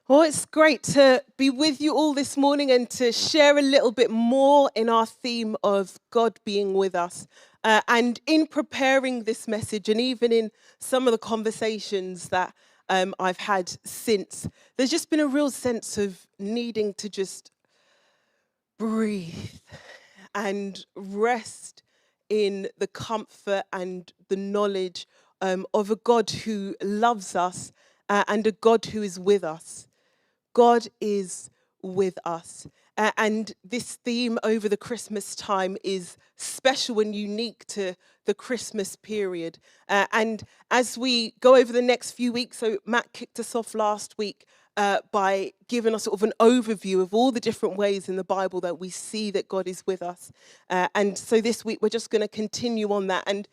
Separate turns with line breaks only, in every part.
Well, it's great to be with you all this morning and to share a little bit more in our theme of God being with us. And in preparing this message, and even in some of the conversations that I've had since, there's just been a real sense of needing to just breathe and rest in the comfort and the knowledge of a God who loves us and a God who is with us. God is with us. And this theme over the Christmas time is special and unique to the Christmas period. And as we go over the next few weeks, so Matt kicked us off last week by giving us sort of an overview of all the different ways in the Bible that we see that God is with us. And so this week we're just going to continue on that. And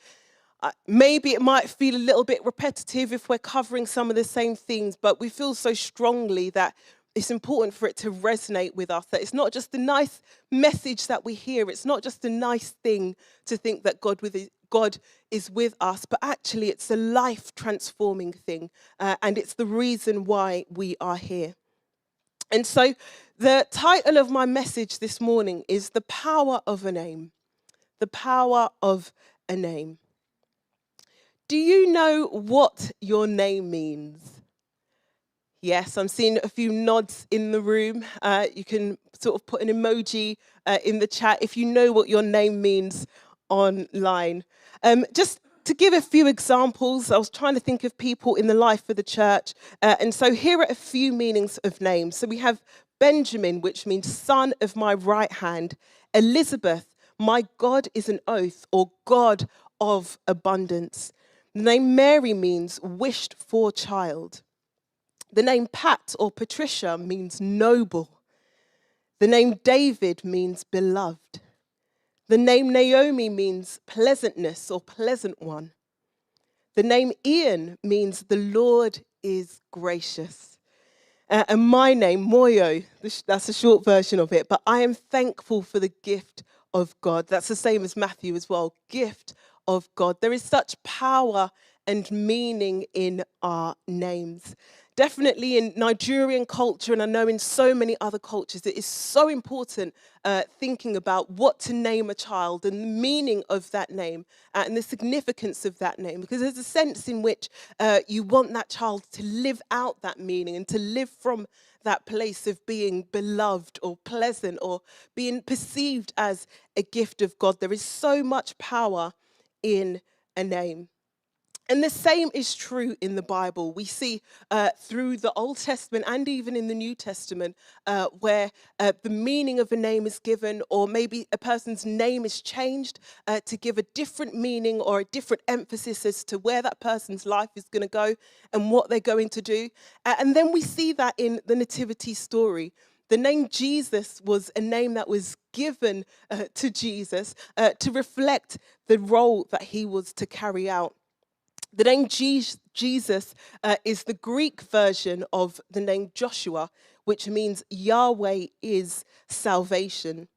maybe it might feel a little bit repetitive if we're covering some of the same things, but we feel so strongly that it's important for it to resonate with us, that it's not just a nice message that we hear, it's not just a nice thing to think that God is with us, but actually it's a life-transforming thing, and it's the reason why we are here. And so the title of my message this morning is The Power of a Name. The Power of a Name. Do you know what your name means? Yes, I'm seeing a few nods in the room. You can sort of put an emoji in the chat if you know what your name means online. Just to give a few examples, I was trying to think of people in the life of the church. And so here are a few meanings of names. So we have Benjamin, which means son of my right hand. Elizabeth, my God is an oath, or God of abundance. The name Mary means wished for child. The name Pat or Patricia means noble. The name David means beloved. The name Naomi means pleasantness or pleasant one. The name Ian means the Lord is gracious. And my name, Moyo, that's a short version of it, but I am thankful for the gift of God. That's the same as Matthew as well, gift of God. There is such power and meaning in our names. Definitely in Nigerian culture, and I know in so many other cultures, it is so important thinking about what to name a child and the meaning of that name and the significance of that name, because there's a sense in which you want that child to live out that meaning and to live from that place of being beloved or pleasant or being perceived as a gift of God. There is so much power in a name. And the same is true in the Bible. We see through the Old Testament and even in the New Testament where the meaning of a name is given, or maybe a person's name is changed to give a different meaning or a different emphasis as to where that person's life is going to go and what they're going to do. And then we see that in the Nativity story. The name Jesus was a name that was given to Jesus to reflect the role that he was to carry out. The name Jesus is the Greek version of the name Joshua, which means Yahweh is salvation.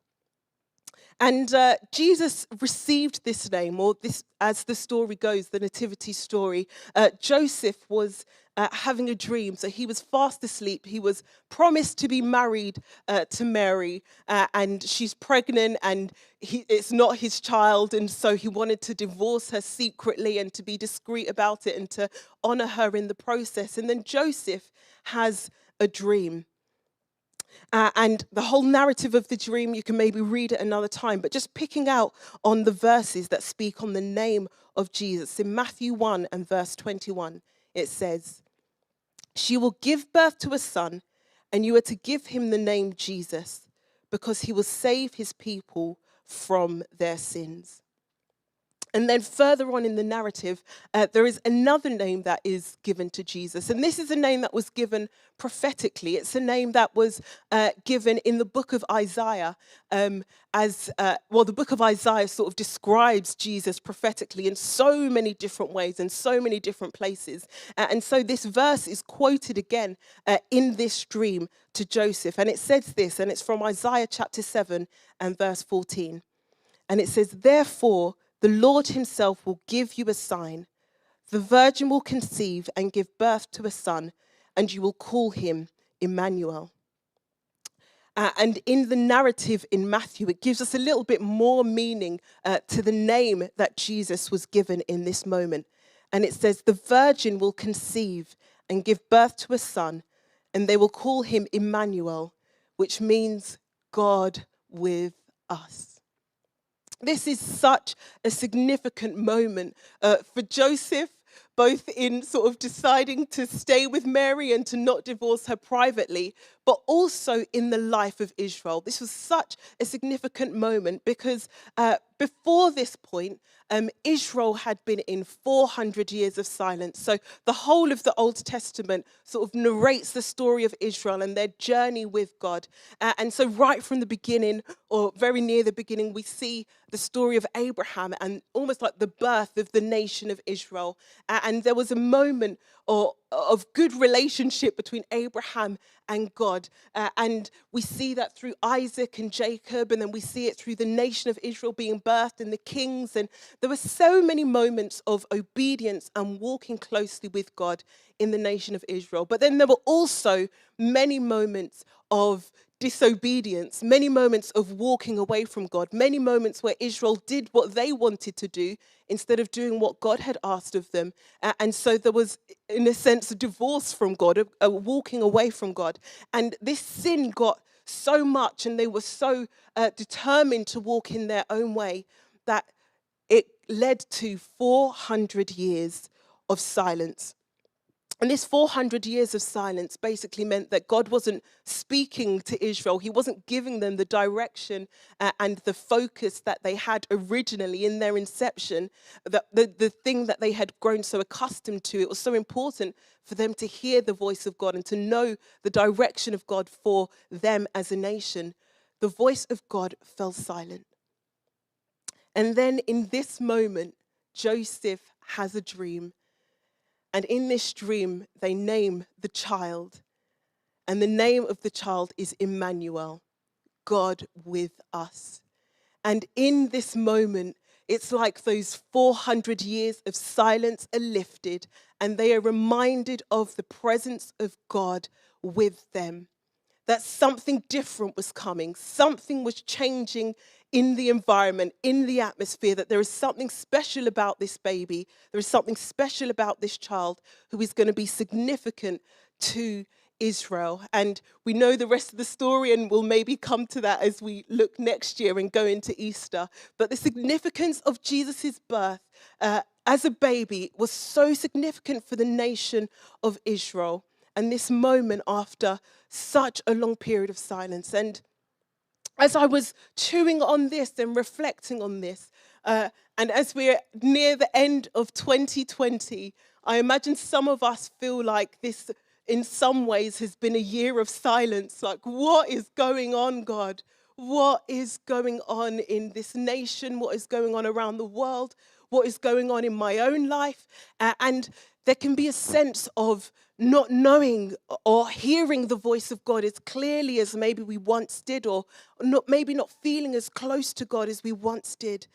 And Jesus received this name, or this, as the story goes, the nativity story. Joseph was having a dream, so he was fast asleep. He was promised to be married to Mary, and she's pregnant, and it's not his child, and so he wanted to divorce her secretly and to be discreet about it and to honor her in the process. And then Joseph has a dream. And the whole narrative of the dream, you can maybe read it another time, but just picking out on the verses that speak on the name of Jesus. In Matthew 1 and verse 21, it says, "She will give birth to a son, and you are to give him the name Jesus, because he will save his people from their sins." And then further on in the narrative, there is another name that is given to Jesus. And this is a name that was given prophetically. It's a name that was given in the book of Isaiah the book of Isaiah sort of describes Jesus prophetically in so many different ways and so many different places. And so this verse is quoted again in this dream to Joseph. And it says this, and it's from Isaiah chapter 7 and verse 14. And it says, "Therefore, the Lord himself will give you a sign. The virgin will conceive and give birth to a son, and you will call him Emmanuel. And in the narrative in Matthew, it gives us a little bit more meaning to the name that Jesus was given in this moment. And it says, the virgin will conceive and give birth to a son, and they will call him Emmanuel, which means God with us. This is such a significant moment for Joseph, both in sort of deciding to stay with Mary and to not divorce her privately, but also in the life of Israel. This was such a significant moment because before this point, Israel had been in 400 years of silence. So the whole of the Old Testament sort of narrates the story of Israel and their journey with God. And so right from the beginning, or very near the beginning, we see the story of Abraham and almost like the birth of the nation of Israel. And there was a moment of good relationship between Abraham and God. And we see that through Isaac and Jacob, and then we see it through the nation of Israel being birthed and the kings. And there were so many moments of obedience and walking closely with God in the nation of Israel. But then there were also many moments of disobedience, many moments of walking away from God, many moments where Israel did what they wanted to do instead of doing what God had asked of them. And so there was, in a sense, a divorce from God, a walking away from God. And this sin got so much, and they were so determined to walk in their own way, that it led to 400 years of silence. And this 400 years of silence basically meant that God wasn't speaking to Israel. He wasn't giving them the direction and the focus that they had originally in their inception, that the thing that they had grown so accustomed to. It was so important for them to hear the voice of God and to know the direction of God for them as a nation. The voice of God fell silent. And then in this moment, Joseph has a dream. And in this dream, they name the child. And the name of the child is Emmanuel, God with us. And in this moment, it's like those 400 years of silence are lifted, and they are reminded of the presence of God with them. That something different was coming, something was changing in the environment, in the atmosphere, that there is something special about this baby, there is something special about this child who is going to be significant to Israel. And we know the rest of the story, and we'll maybe come to that as we look next year and go into Easter. But the significance of Jesus' birth as a baby was so significant for the nation of Israel. And this moment after such a long period of silence. And as I was chewing on this and reflecting on this, and as we're near the end of 2020, I imagine some of us feel like this, in some ways, has been a year of silence. Like, what is going on, God? What is going on in this nation? What is going on around the world? What is going on in my own life? And there can be a sense of not knowing or hearing the voice of God as clearly as maybe we once did, or maybe not feeling as close to God as we once did.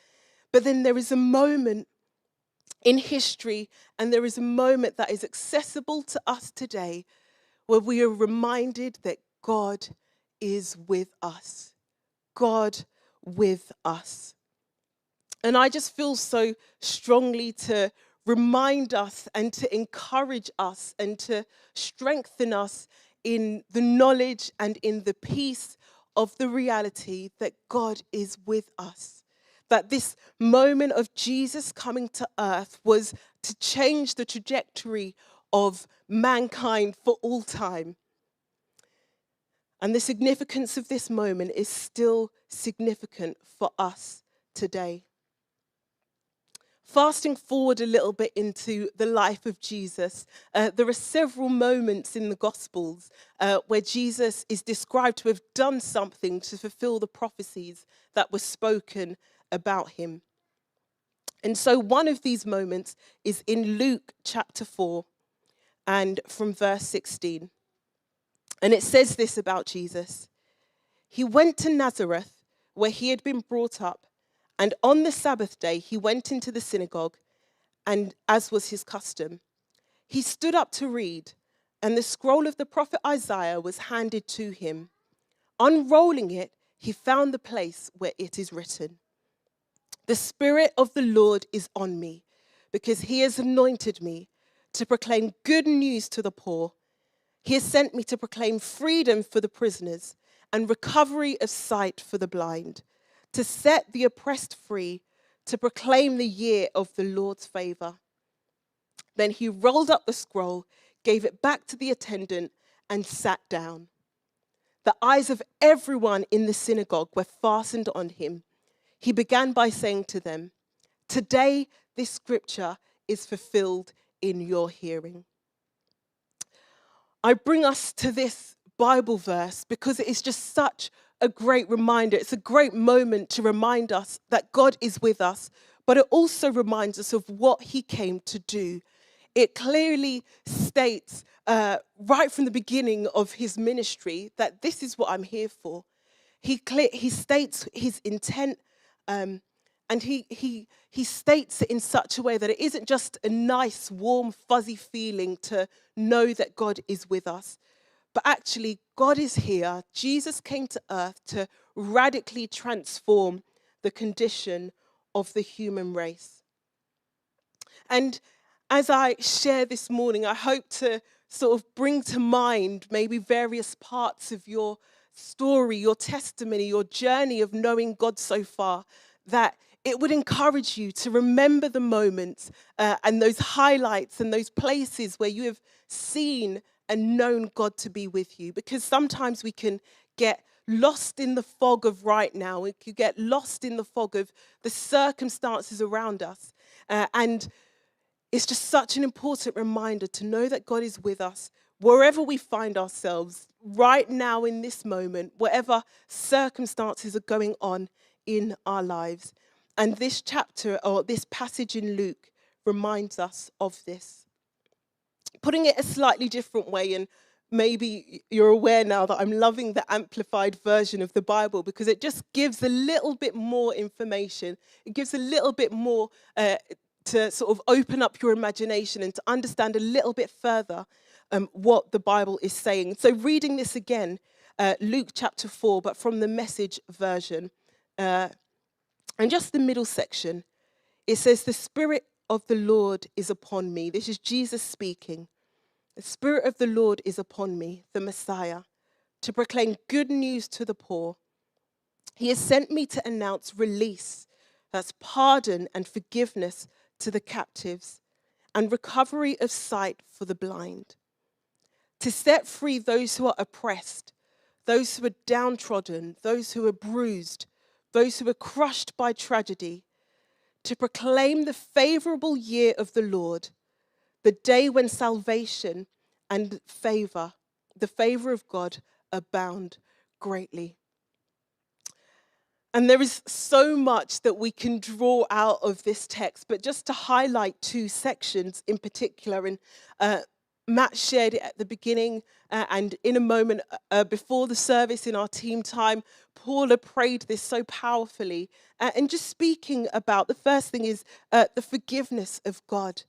But then there is a moment in history, and there is a moment that is accessible to us today, where we are reminded that God is with us. God with us. And I just feel so strongly to remind us and to encourage us and to strengthen us in the knowledge and in the peace of the reality that God is with us. That this moment of Jesus coming to earth was to change the trajectory of mankind for all time. And the significance of this moment is still significant for us today. Fasting forward a little bit into the life of Jesus, there are several moments in the Gospels where Jesus is described to have done something to fulfill the prophecies that were spoken about him. And so one of these moments is in Luke chapter 4 and from verse 16. And it says this about Jesus. He went to Nazareth, where he had been brought up, and on the Sabbath day, he went into the synagogue, and as was his custom, he stood up to read. And the scroll of the prophet Isaiah was handed to him. Unrolling it, he found the place where it is written, "The Spirit of the Lord is on me, because he has anointed me to proclaim good news to the poor. He has sent me to proclaim freedom for the prisoners and recovery of sight for the blind, to set the oppressed free, to proclaim the year of the Lord's favor." Then he rolled up the scroll, gave it back to the attendant, and sat down. The eyes of everyone in the synagogue were fastened on him. He began by saying to them, "Today this scripture is fulfilled in your hearing." I bring us to this Bible verse because it is just such a great reminder. It's a great moment to remind us that God is with us, but it also reminds us of what he came to do. It clearly states right from the beginning of his ministry that this is what I'm here for. He states his intent, and he states it in such a way that it isn't just a nice, warm, fuzzy feeling to know that God is with us, but actually God is here. Jesus came to earth to radically transform the condition of the human race. And as I share this morning, I hope to sort of bring to mind maybe various parts of your story, your testimony, your journey of knowing God so far, that it would encourage you to remember the moments and those highlights and those places where you have seen and known God to be with you. Because sometimes we can get lost in the fog of right now. We could get lost in the fog of the circumstances around us. And it's just such an important reminder to know that God is with us wherever we find ourselves right now in this moment, whatever circumstances are going on in our lives. And this chapter or this passage in Luke reminds us of this. Putting it a slightly different way, and maybe you're aware now that I'm loving the amplified version of the Bible because it just gives a little bit more information. It gives a little bit more to sort of open up your imagination and to understand a little bit further what the Bible is saying. So reading this again, Luke chapter 4, but from the Message version, and just the middle section, it says, "The Spirit of the Lord is upon me." This is Jesus speaking. "The Spirit of the Lord is upon me, the Messiah, to proclaim good news to the poor. He has sent me to announce release, that's pardon and forgiveness to the captives, and recovery of sight for the blind, to set free those who are oppressed, those who are downtrodden, those who are bruised, those who are crushed by tragedy, to proclaim the favorable year of the Lord, the day when salvation and favor, the favor of God, abound greatly." And there is so much that we can draw out of this text, but just to highlight two sections in particular, and Matt shared it at the beginning, and in a moment before the service in our team time, Paula prayed this so powerfully. And just speaking about, the first thing is the forgiveness of God,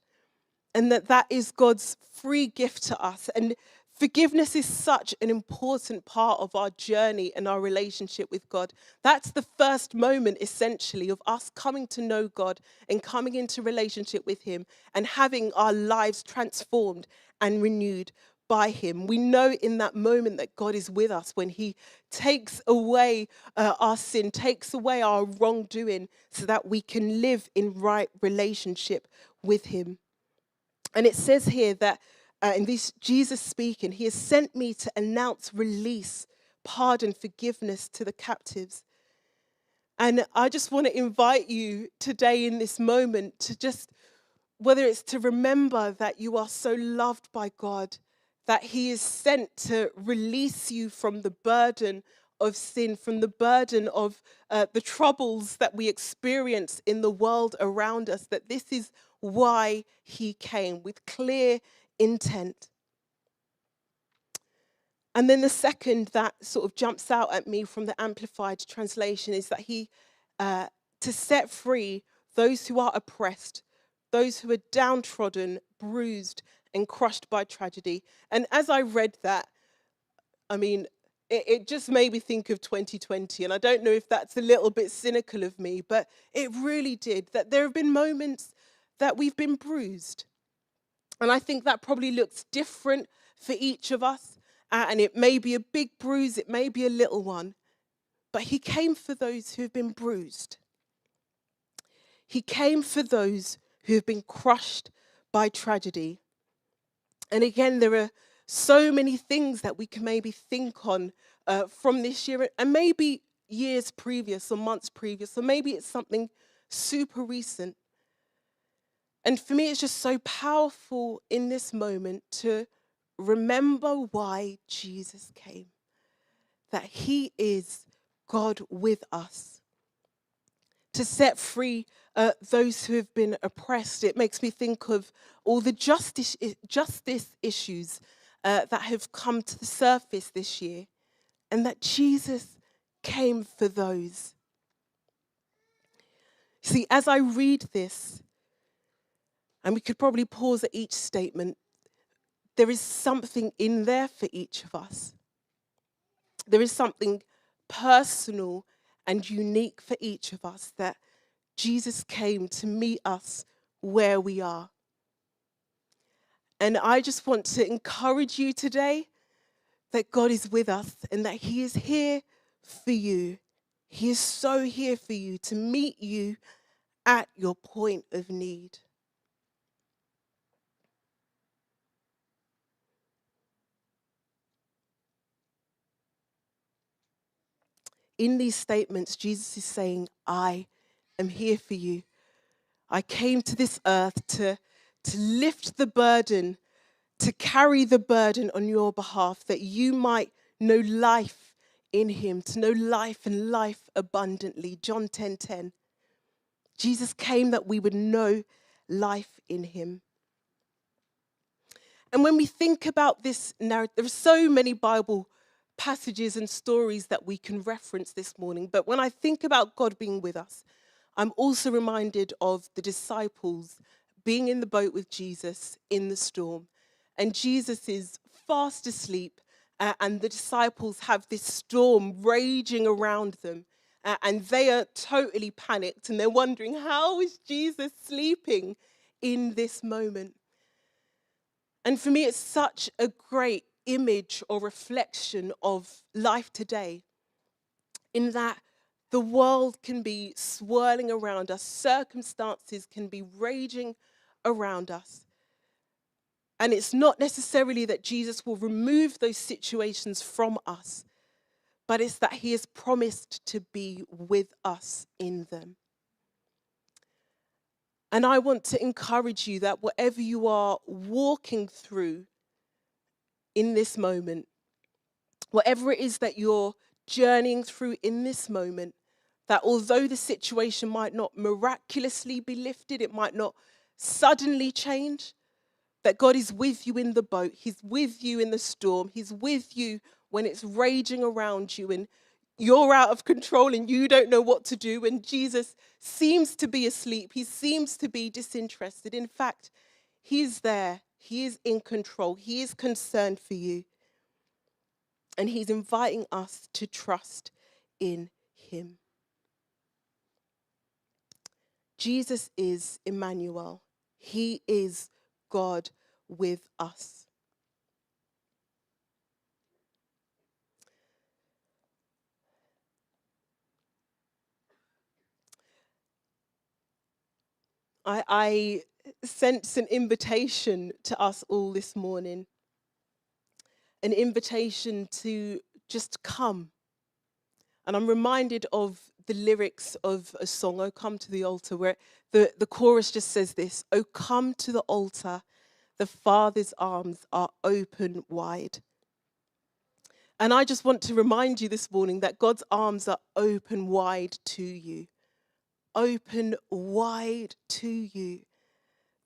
and that is God's free gift to us. And forgiveness is such an important part of our journey and our relationship with God. That's the first moment, essentially, of us coming to know God and coming into relationship with him and having our lives transformed and renewed by him. We know in that moment that God is with us when he takes away our sin, takes away our wrongdoing, so that we can live in right relationship with him. And it says here that, in this Jesus speaking, he has sent me to announce release, pardon, forgiveness to the captives. And I just want to invite you today in this moment to just, whether it's to remember that you are so loved by God, that he is sent to release you from the burden of sin, from the burden of the troubles that we experience in the world around us, that this is why he came, with clear intent. And then the second that sort of jumps out at me from the Amplified translation is that he, to set free those who are oppressed, those who are downtrodden, bruised, and crushed by tragedy. And as I read that, I mean, it just made me think of 2020. And I don't know if that's a little bit cynical of me, but it really did. That there have been moments that we've been bruised. And I think that probably looks different for each of us. And it may be a big bruise, it may be a little one. But he came for those who have been bruised. He came for those who have been crushed by tragedy. And again, there are so many things that we can maybe think on from this year, and maybe years previous or months previous, or maybe it's something super recent. And for me, it's just so powerful in this moment to remember why Jesus came, that he is God with us, to set free those who have been oppressed. It makes me think of all the justice issues that have come to the surface this year, and that Jesus came for those. See, as I read this, and we could probably pause at each statement, there is something in there for each of us. There is something personal and unique for each of us, that Jesus came to meet us where we are. And I just want to encourage you today that God is with us and that he is here for you. He is so here for you, to meet you at your point of need. In these statements, Jesus is saying, I am here for you. I came to this earth to lift the burden, to carry the burden on your behalf, that you might know life in him, to know life and life abundantly. John 10:10. Jesus came that we would know life in him. And when we think about this narrative, there are so many Bible passages and stories that we can reference this morning. But when I think about God being with us, I'm also reminded of the disciples being in the boat with Jesus in the storm. And Jesus is fast asleep, and the disciples have this storm raging around them. And they are totally panicked, and they're wondering, how is Jesus sleeping in this moment? And for me, it's such a great image or reflection of life today, in that the world can be swirling around us, circumstances can be raging around us. And it's not necessarily that Jesus will remove those situations from us, but it's that he has promised to be with us in them. And I want to encourage you that whatever you are walking through in this moment, whatever it is that you're journeying through in this moment, that although the situation might not miraculously be lifted, it might not suddenly change, that God is with you in the boat, he's with you in the storm, he's with you when it's raging around you and you're out of control and you don't know what to do, and Jesus seems to be asleep, he seems to be disinterested. In fact, he's there, he is in control, he is concerned for you. And he's inviting us to trust in him. Jesus is Emmanuel. He is God with us. I sense an invitation to us all this morning, an invitation to just come. And I'm reminded of the lyrics of a song, "Oh Come to the Altar," where the chorus just says this: "Oh come to the altar, the Father's arms are open wide." And I just want to remind you this morning that God's arms are open wide to you. Open wide to you.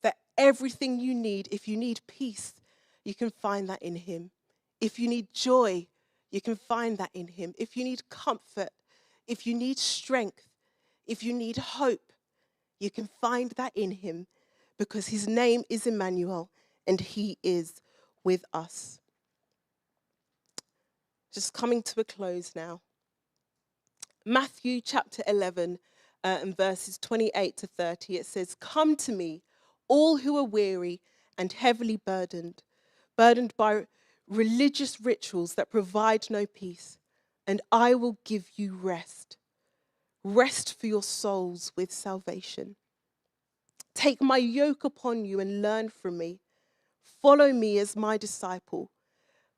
That everything you need, if you need peace, you can find that in him. If you need joy, you can find that in him. If you need comfort, if you need strength, if you need hope, you can find that in him, because his name is Emmanuel and he is with us. Just coming to a close now. Matthew chapter 11 and verses 28 to 30, it says, "Come to me, all who are weary and heavily burdened by religious rituals that provide no peace, and I will give you rest. Rest for your souls with salvation. Take my yoke upon you and learn from me. Follow me as my disciple,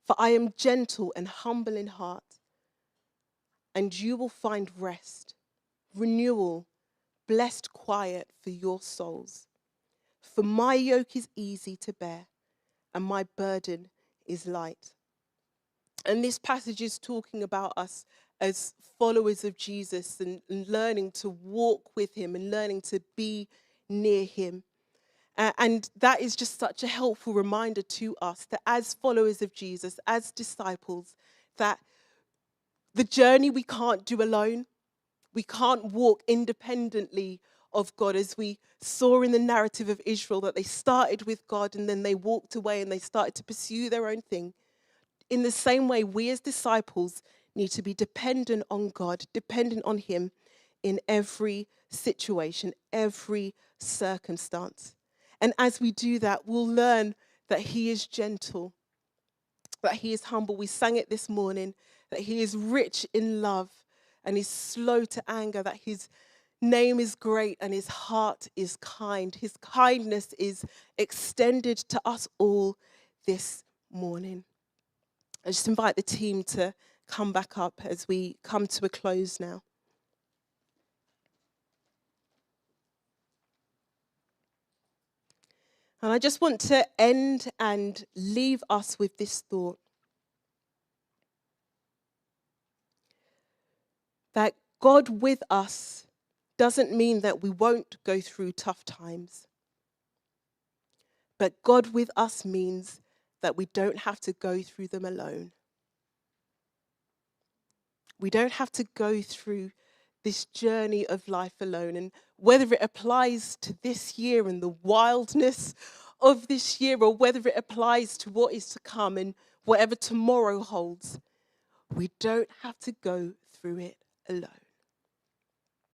for I am gentle and humble in heart, and you will find rest, renewal, blessed quiet for your souls. For my yoke is easy to bear, and my burden is light." And this passage is talking about us as followers of Jesus and learning to walk with him and learning to be near him. And that is just such a helpful reminder to us that as followers of Jesus, as disciples, that the journey we can't do alone. We can't walk independently of God, as we saw in the narrative of Israel, that they started with God and then they walked away and they started to pursue their own thing. In the same way, we as disciples need to be dependent on God, dependent on him in every situation, every circumstance. And as we do that, we'll learn that he is gentle, that he is humble. We sang it this morning, that he is rich in love and is slow to anger, that his name is great and his heart is kind. His kindness is extended to us all this morning. I just invite the team to come back up as we come to a close now. And I just want to end and leave us with this thought, that God with us doesn't mean that we won't go through tough times. But God with us means that we don't have to go through them alone. We don't have to go through this journey of life alone. And whether it applies to this year and the wildness of this year, or whether it applies to what is to come and whatever tomorrow holds, we don't have to go through it alone.